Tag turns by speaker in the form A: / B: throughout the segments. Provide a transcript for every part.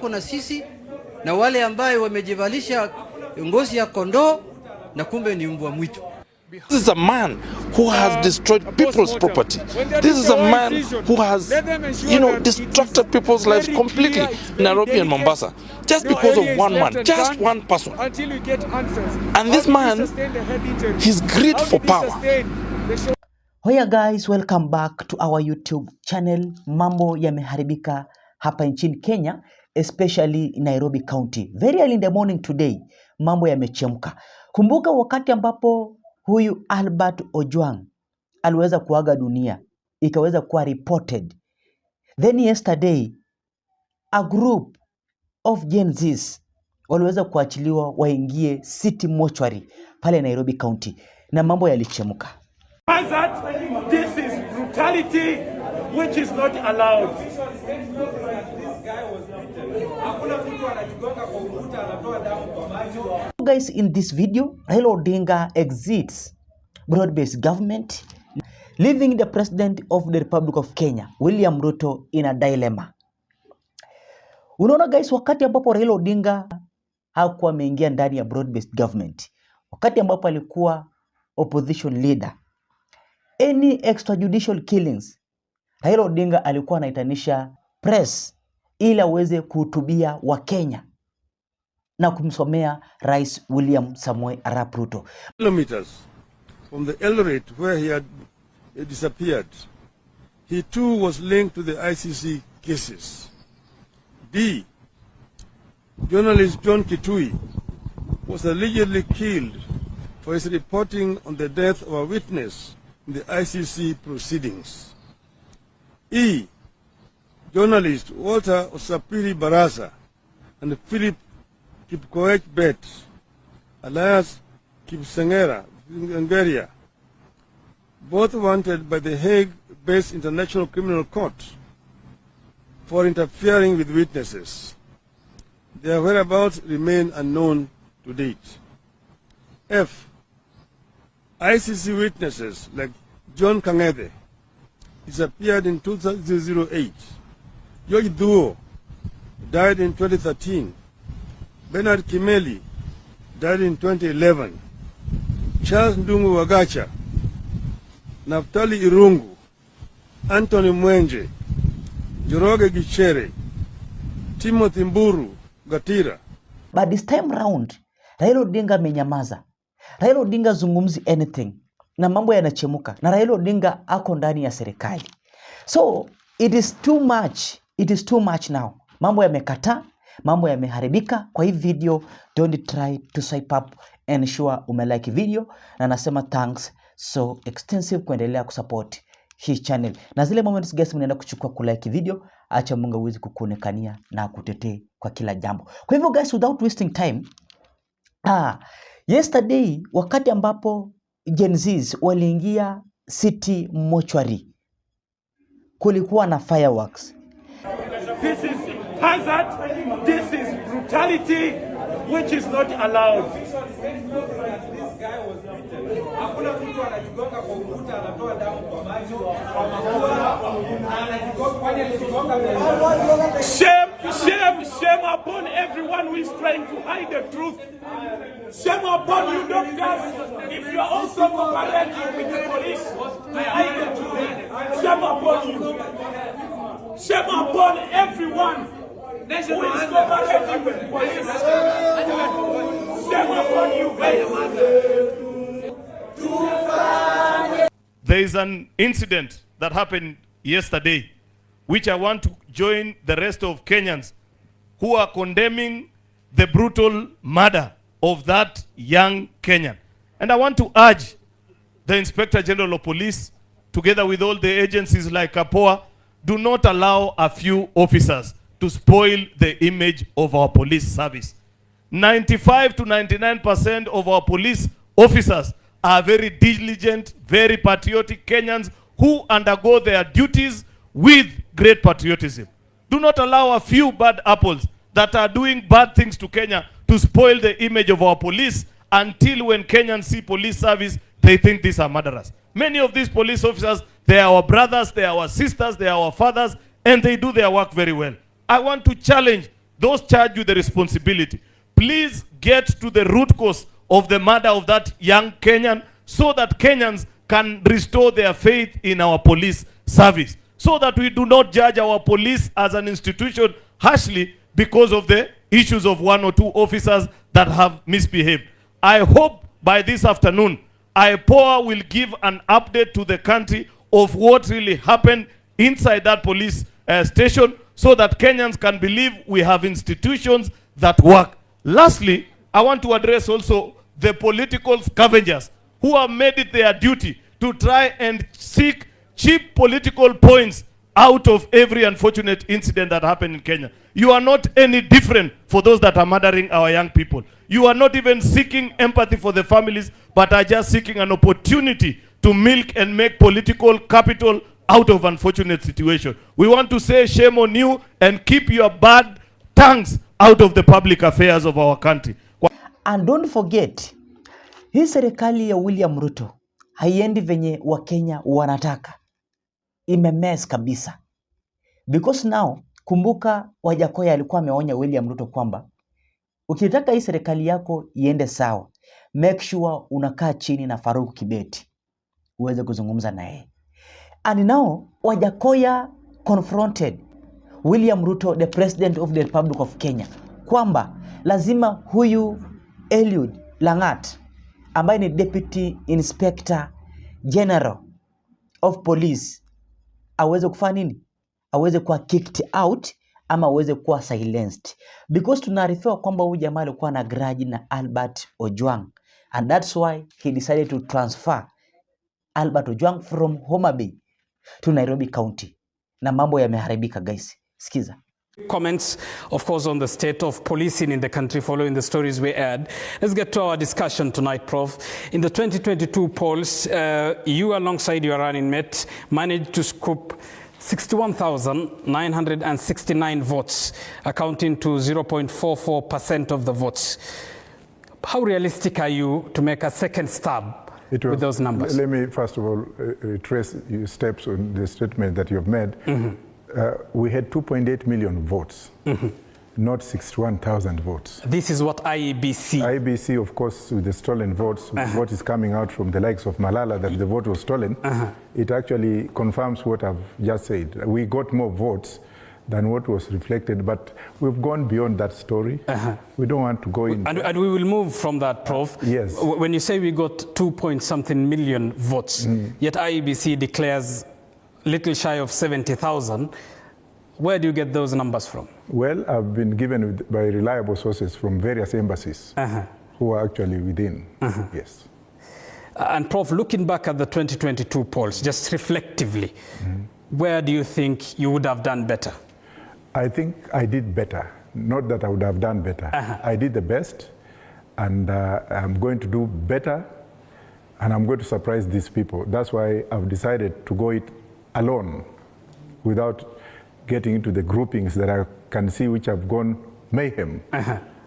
A: wako na sisi na wale ambaye wamejivalisha ngozi ya kondoo na kumbe ni mbwa mwitu.
B: This is a man who has destroyed people's property. This is a man who has, destructed people's lives completely in Nairobi and Mombasa. Just because of one man, just one person. And this man, his greed for power.
C: Hoya guys, welcome back to our YouTube channel. Mambo yameharibika hapa nchini Kenya, especially in Nairobi County. Very early in the morning today, mambo yamechemka. Kumbuka wakati ambapo huyu Albert Ojwang aliweza kuaga dunia, ikaweza kuwa reported. Then yesterday, a group of Gen Zs waliweza kuachiliwa waingie City Mortuary pale Nairobi County, na mambo yalichemka.
D: This is brutality which is not allowed.
C: Guys, in this video, Raila Odinga exits broad-based government, leaving the President of the Republic of Kenya, William Ruto, in a dilemma. Unaona guys, wakati ambapo Raila Odinga hakuwa ameingia ndani ya broad-based government, wakati ambapo alikuwa opposition leader, any extrajudicial killings, Raila Odinga alikuwa anaitanisha press ili aweze kuhutubia wa Kenya na kumsomea Rais William Samoei Arap Ruto.
E: Kilometers from the Eldoret where he had disappeared, he too was linked to the ICC cases. D. Journalist John Kitui was allegedly killed for his reporting on the death of a witness in the ICC proceedings. E. Journalist Walter Osapiri Barasa and Philip Kipkoech Bet, alias Kipsengera, Ngeria, both wanted by the Hague-based International Criminal Court for interfering with witnesses. Their whereabouts remain unknown to date. F. ICC witnesses like John Kang'ethe disappeared in 2008. George Duo died in 2013. Bernard Kimeli died in 2011. Charles Ndungu Wagacha, Naftali Irungu, Anthony Mwenje, Joroge Gichere, Timothy Mburu Gatira.
C: But this time round, Raila Odinga amenyamaza. Raila Odinga zungumzi anything, na mambo yanachemuka, na Raila Odinga ako ndani ya serikali. So it is too much now. Mambo yamekata, mambo yameharibika. Kwa hii video, don't try to swipe up, ensure umelike video, na nasema thanks so extensive kuendelea kusupport hii channel. Na zile moments guys mnaenda kuchukua kulike video, acha Mungu aweze kukuonekania na kutetee kwa kila jambo. Kwa hivyo guys, without wasting time, yesterday wakati ambapo Gen Zs waliingia City Mortuary, kulikuwa na fireworks.
D: This is hazard, this is brutality which is not allowed. Shame upon everyone who is trying to hide the truth. Shame upon you doctors if you are also cooperating with the police to hide the truth. Shame upon you. Shame upon everyone who is cooperating with the police. Shame upon you guys.
F: There is an incident that happened yesterday, which I want to join the rest of Kenyans who are condemning the brutal murder of that young Kenyan. And I want to urge the Inspector General of Police, together with all the agencies like APOA, do not allow a few officers to spoil the image of our police service. 95 to 99% of our police officers are very diligent, very patriotic Kenyans who undergo their duties with great patriotism. Do not allow a few bad apples that are doing bad things to Kenya to spoil the image of our police until when Kenyans see police service, they think these are murderers. Many of these police officers, they are our brothers, they are our sisters, they are our fathers, and they do their work very well. I want to challenge those charged with the responsibility, please get to the root cause of the murder of that young Kenyan, so that Kenyans can restore their faith in our police service, so that we do not judge our police as an institution harshly because of the issues of 1 or 2 officers that have misbehaved. I hope by this afternoon, IPOA will give an update to the country of what really happened inside that police station, so that Kenyans can believe we have institutions that work. Lastly, I want to address also the political scavengers who have made it their duty to try and seek cheap political points out of every unfortunate incident that happened in Kenya. You are not any different for those that are murdering our young people. You are not even seeking empathy for the families, but are just seeking an opportunity to milk and make political capital out of unfortunate situation. We want to say shame on you, and keep your bad tongues out of the public affairs of our country.
C: And don't forget, hii serikali ya William Ruto haiendi venye Wakenya wanataka. Imemess kabisa. Because now, kumbuka Wajakoya alikuwa ameonya William Ruto kwamba ukitaka hii serikali yako iende sawa, make sure unakaa chini na Farouk Kibeti uweze kuzungumza na yeye. And now, Wajakoya confronted William Ruto, the President of the Republic of Kenya, kwamba lazima huyu Eliud Langat, ambaye ni Deputy Inspector General of Police, aweze kufanya nini? Aweze kuwa kicked out ama aweze kuwa silenced. Because tunaarifiwa kwamba huyu jamaa alikuwa na grudge na Albert Ojwang. And that's why he decided to transfer Albert Ojwang from Homa Bay to Nairobi County. Na mambo yameharibika guys. Sikiza.
G: Comments, of course, on the state of policing in the country following the stories we aired. Let's get to our discussion tonight, Prof. In the 2022 polls, you alongside your running mate managed to scoop 61,969 votes, accounting to 0.44% of the votes. How realistic are you to make a second stab with those numbers?
H: Let me, first of all, retrace your steps on the statement that you've made. We had 2.8 million votes, not 61,000 votes.
G: This is what IEBC...
H: IEBC, of course, with the stolen votes, what is coming out from the likes of Malala, that the vote was stolen, it actually confirms what I've just said. We got more votes than what was reflected, but we've gone beyond that story. We don't want to go in...
G: And we will move from that, Prof.
H: Yes.
G: When you say we got 2-point-something million votes, yet IEBC declares little shy of 70,000, where do you get those numbers from?
H: Well, I've been given by reliable sources from various embassies who are actually within, yes.
G: And Prof, looking back at the 2022 polls, just reflectively, where do you think you would have done better?
H: I think I did better. Not that I would have done better. I did the best, and I'm going to do better, and I'm going to surprise these people. That's why I've decided to go it alone, without getting into the groupings that I can see which have gone mayhem.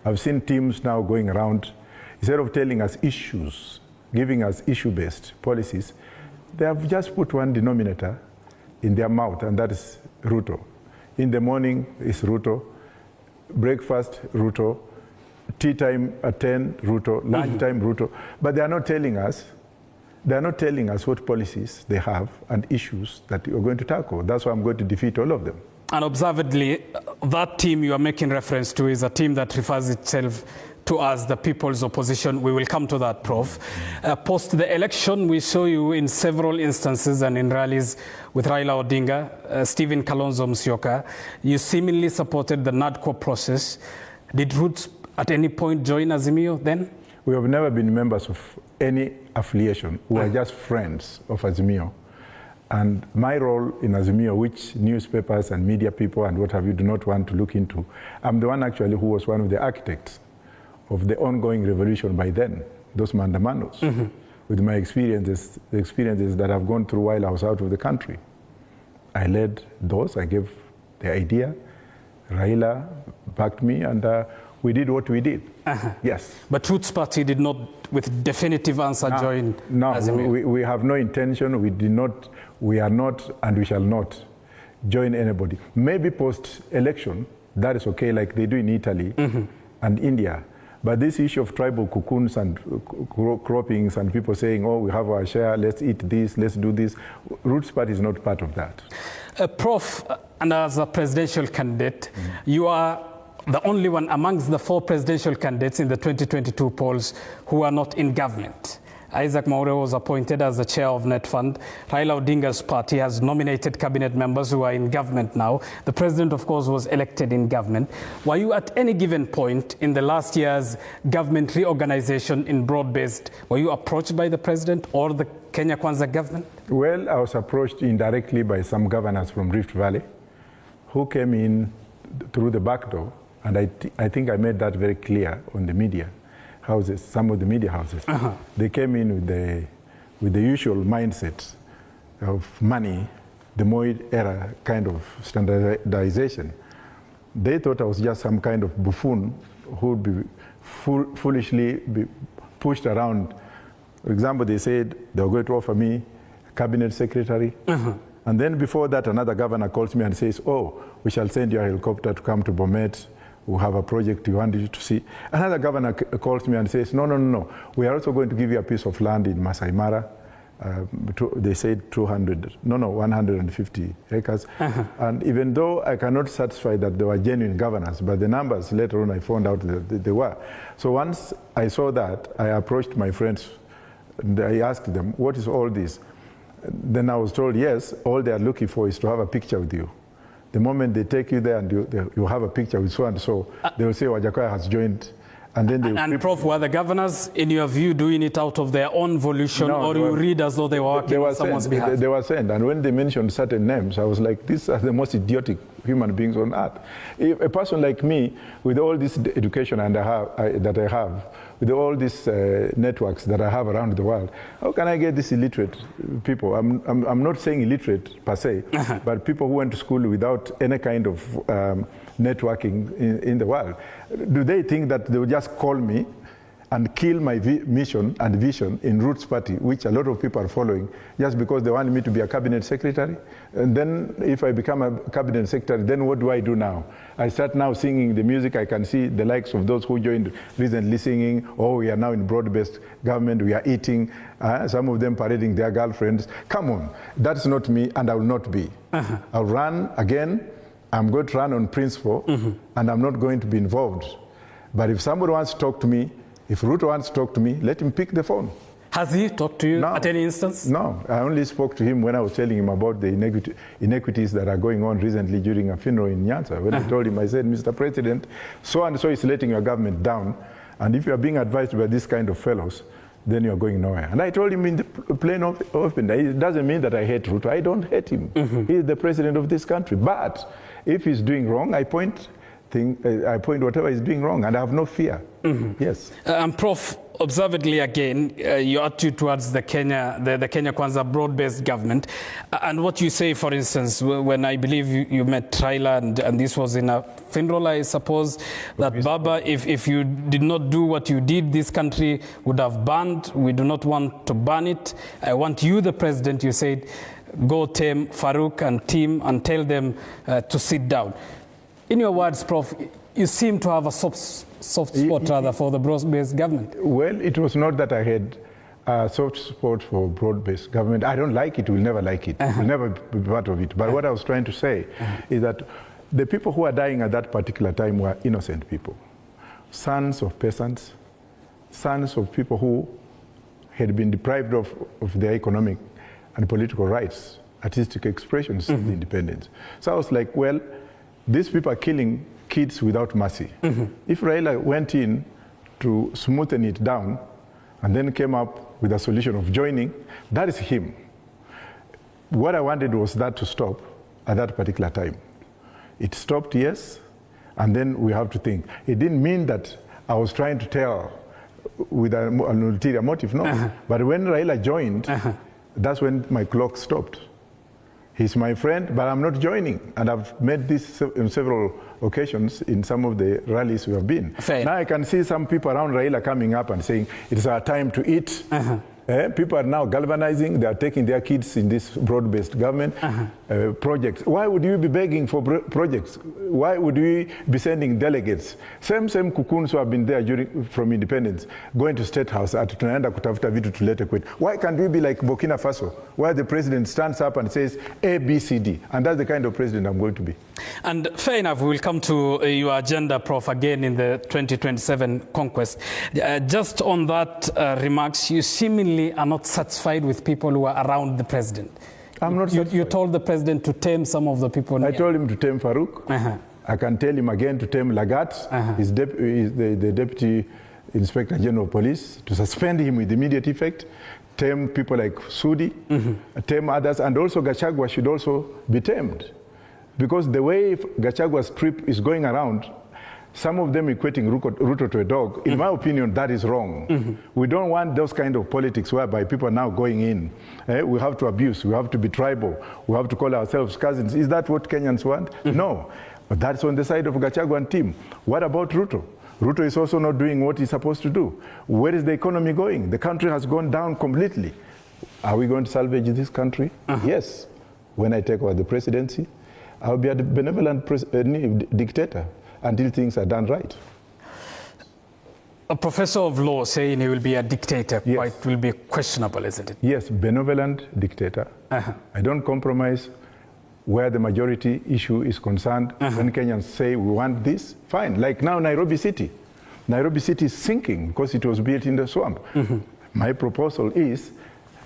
H: I've seen teams now going around, instead of telling us issues, giving us issue-based policies, they have just put one denominator in their mouth, and that is Ruto. In the morning is Ruto, breakfast Ruto, tea time at 10 Ruto, lunchtime Ruto, but they are not telling us what policies they have and issues that you're going to tackle. That's why I'm going to defeat all of them.
G: And observedly, that team you are making reference to is a team that refers itself to as the People's Opposition. We will come to that, Prof. Post the election, we saw you in several instances and in rallies with Raila Odinga, Stephen Kalonzo Musyoka. You seemingly supported the NADCO process. Did Roots at any point join Azimio then?
H: We have never been members of any affiliation. We are just friends of Azimio. And my role in Azimio, which newspapers and media people and what have you do not want to look into, I'm the one actually who was one of the architects of the ongoing revolution by then, those Mandamanos, with my experiences, the experiences that I've gone through while I was out of the country. I led those, I gave the idea, Raila backed me, and we did what we did. Yes.
G: But Roots Party did not, with definitive answer, join
H: Azimio? No, we have no intention, we are not, and we shall not join anybody. Maybe post-election, that is okay, like they do in Italy and India. But this issue of tribal cocoons and croppings and people saying, oh, we have our share, let's eat this, let's do this, Roots Party is not part of that.
G: Prof, and as a presidential candidate, you are the only one amongst the 4 presidential candidates in the 2022 polls who are not in government. Isaac Mwaura was appointed as the chair of NetFund. Raila Odinga's party has nominated cabinet members who are in government now. The president, of course, was elected in government. Were you at any given point in the last year's government reorganization in broad-based, were you approached by the president or the Kenya Kwanza government? Well,
H: I was approached indirectly by some governors from Rift Valley who came in through the back door, and I think I made that very clear on the media houses, some of the media houses. They came in with the usual mindset of money, the Moi era kind of standardization. They thought I was just some kind of buffoon who would be foolishly be pushed around. For example, they said they were going to offer me a cabinet secretary. And then before that, another governor calls me and says, oh, we shall send you a helicopter to come to Bomet. We have a project we want you to see. Another governor calls me and says, no. We are also going to give you a piece of land in Masai Mara. They said 150 acres. And even though I cannot satisfy that they were genuine governors, but the numbers later on I found out that they were. So once I saw that, I approached my friends and I asked them, what is all this? Then I was told, yes, all they are looking for is to have a picture with you. The moment they take you there and you have a picture with so-and-so, they will say Wajakoya has joined. And then they
G: and Prof, were the governors, in your view, doing it out of their own volition, or you read as though they were working on someone's behalf?
H: They were sent, and when they mentioned certain names, I was like, these are the most idiotic human beings on earth. If a person like me, with all this education that I have, with all these networks that I have around the world, how can I get these illiterate people? I'm not saying illiterate per se, but people who went to school without any kind of networking in the world. Do they think that they will just call me and kill my mission and vision in Roots Party, which a lot of people are following, just because they want me to be a cabinet secretary? And then if I become a cabinet secretary, then what do I do now? I start now singing the music. I can see the likes of those who joined recently singing, oh, we are now in broad-based government, we are eating, some of them parading their girlfriends. Come on, that's not me, and I will not be. I'll run again. I'm going to run on principle, and I'm not going to be involved. But if somebody wants to talk to me, if Ruto wants to talk to me, let him pick the phone.
G: Has he talked to you at any instance?
H: No, I only spoke to him when I was telling him about the inequities that are going on recently during a funeral in Nyanza. When I told him, I said, Mr. President, so-and-so is letting your government down, and if you are being advised by this kind of fellows, then you're going nowhere. And I told him in the plain open, it doesn't mean that I hate Ruto. I don't hate him. He is the president of this country. But if he's doing wrong, I point whatever he's doing wrong, and I have no fear. Yes.
G: Prof, observedly again, your attitude towards the Kenya Kwanza broad-based government, and what you say, for instance, when I believe you met RAILA, and this was in a funeral, I suppose, that Baba, if you did not do what you did, this country would have burned. We do not want to burn it. I want you, the president, you said, go tame Farouk and team and tell them to sit down. In your words, Prof, you seem to have a soft spot rather for the broad-based government.
H: Well, it was not that I had a soft spot for broad-based government. I don't like it, we'll never like it. We'll never be part of it. But what I was trying to say is that the people who were dying at that particular time were innocent people. Sons of peasants, sons of people who had been deprived of their economic and political rights, artistic expressions of independence. So I was like, well, these people are killing kids without mercy. If Raila went in to smoothen it down and then came up with a solution of joining, that is him. What I wanted was that to stop at that particular time. It stopped, yes, and then we have to think. It didn't mean that I was trying to tell with an ulterior motive, no. But when Raila joined, that's when my clock stopped. He's my friend, but I'm not joining. And I've made this on several occasions in some of the rallies we have been. Now I can see some people around Raila coming up and saying, it's our time to eat. People are now galvanizing. They are taking their kids in this broad-based government projects. Why would you be begging for projects? Why would we be sending delegates? Same kukuns who have been there from independence, going to State House, tunaenda kutafuta vitu tulete kwetu. Why can't we be like Burkina Faso, where the president stands up and says A, B, C, D? And that's the kind of president I'm going to be.
G: And fair enough, we will come to your agenda, Prof, again in the 2027 conquest. Just on that remarks, you seemingly are not satisfied with people who are around the president.
H: I'm not satisfied.
G: You told the president to tame some of the people.
H: I told him to tame Farouk. I can tell him again to tame Lagat, he's the Deputy Inspector General of Police, to suspend him with immediate effect, tame people like Sudi, tame others, and also Gachagua should also be tamed. Because the way Gachagua's trip is going around, some of them equating Ruto to a dog. In my opinion, that is wrong. We don't want those kind of politics whereby people are now going in. We have to abuse, we have to be tribal, we have to call ourselves cousins. Is that what Kenyans want? No. But that's on the side of Gachagua and team. What about Ruto? Ruto is also not doing what he's supposed to do. Where is the economy going? The country has gone down completely. Are we going to salvage this country? Yes. When I take over the presidency, I'll be a benevolent dictator until things are done right.
G: A professor of law saying he will be a dictator,
H: yes.
G: Quite will be questionable, isn't it?
H: Yes, benevolent dictator. I don't compromise where the majority issue is concerned. When Kenyans say we want this, fine. Like now Nairobi City. Nairobi City is sinking because it was built in the swamp. My proposal is,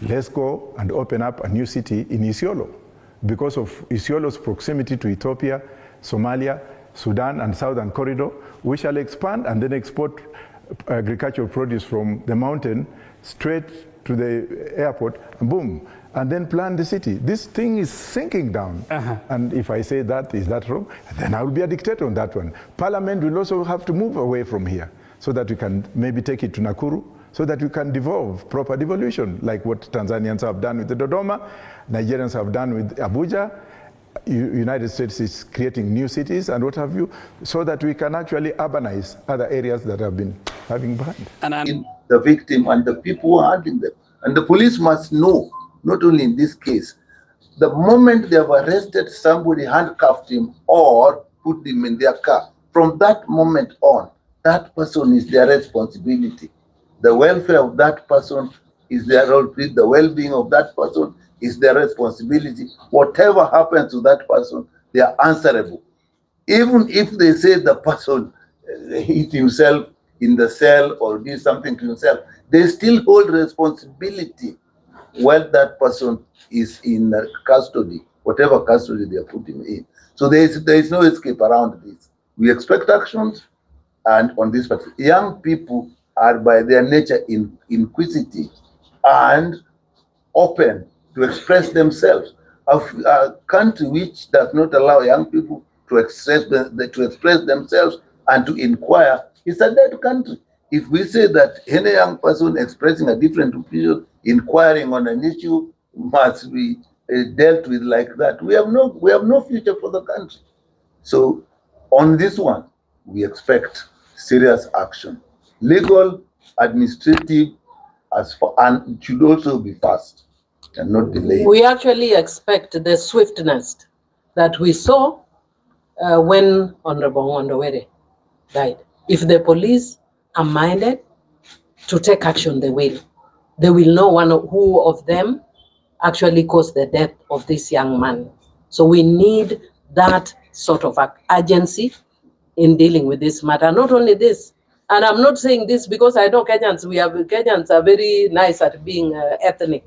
H: let's go and open up a new city in Isiolo. Because of Isiolo's proximity to Ethiopia, Somalia, Sudan, and Southern Corridor, we shall expand and then export agricultural produce from the mountain straight to the airport, and boom, and then plan the city. This thing is sinking down. And if I say that, is that wrong? Then I will be a dictator on that one. Parliament will also have to move away from here so that we can maybe take it to Nakuru, so that we can devolve proper devolution, like what Tanzanians have done with the Dodoma, Nigerians have done with Abuja, United States is creating new cities and what have you, so that we can actually urbanize other areas that have been having behind.
I: And the victim and the people who are handling them. And the police must know, not only in this case, the moment they have arrested somebody, handcuffed him, or put him in their car, from that moment on, that person is their responsibility. The welfare of that person is their role. The well-being of that person is their responsibility. Whatever happens to that person, they are answerable. Even if they say the person hit himself in the cell or did something to himself, they still hold responsibility while that person is in custody, whatever custody they are putting in. So there is no escape around this. We expect actions, and on this part, young people are by their nature inquisitive and open to express themselves. A country which does not allow young people to express themselves and to inquire is a dead country. If we say that any young person expressing a different opinion, inquiring on an issue, must be dealt with like that, we have no future for the country. So on this one, we expect serious action. Legal, administrative, and it should also be fast and not delayed.
J: We actually expect the swiftness that we saw when Honorable Ojwang died. If the police are minded to take action, they will. They will know who of them actually caused the death of this young man. So we need that sort of in dealing with this matter. Not only this, and I'm not saying this because I know Kenyans are very nice at being ethnic.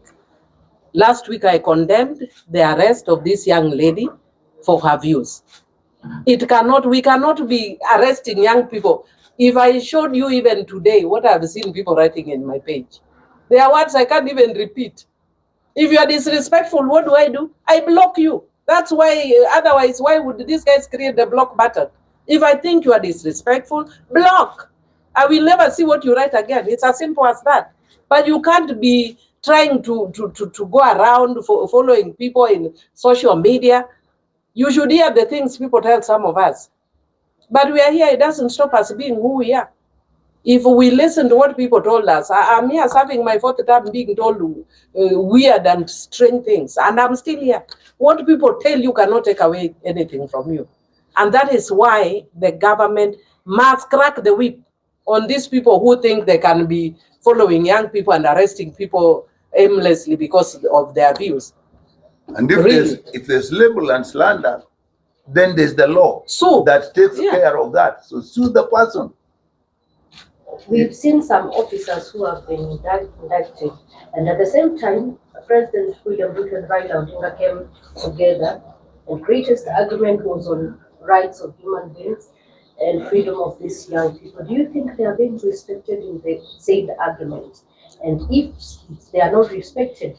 J: Last week I condemned the arrest of this young lady for her views. We cannot be arresting young people. If I showed you even today what I've seen people writing in my page, there are words I can't even repeat. If you are disrespectful, what do? I block you. That's why, otherwise, why would these guys create the block button? If I think you are disrespectful, block. I will never see what you write again. It's as simple as that. But you can't be trying to go around following people in social media. You should hear the things people tell some of us. But we are here, it doesn't stop us being who we are. If we listen to what people told us, I'm here serving my 4th term being told weird and strange things, and I'm still here. What people tell you cannot take away anything from you. And that is why the government must crack the whip on these people who think they can be following young people and arresting people aimlessly because of their views.
I: And if there's libel and slander, then there's the law that takes care of that. So sue the person.
K: We've seen some officers who have been indicted, and at the same time, President William Ruto and Raila Odinga came together, and greatest argument was on rights of human beings and freedom of these young people. Do you think they are being respected in the said argument? And if they are not respected,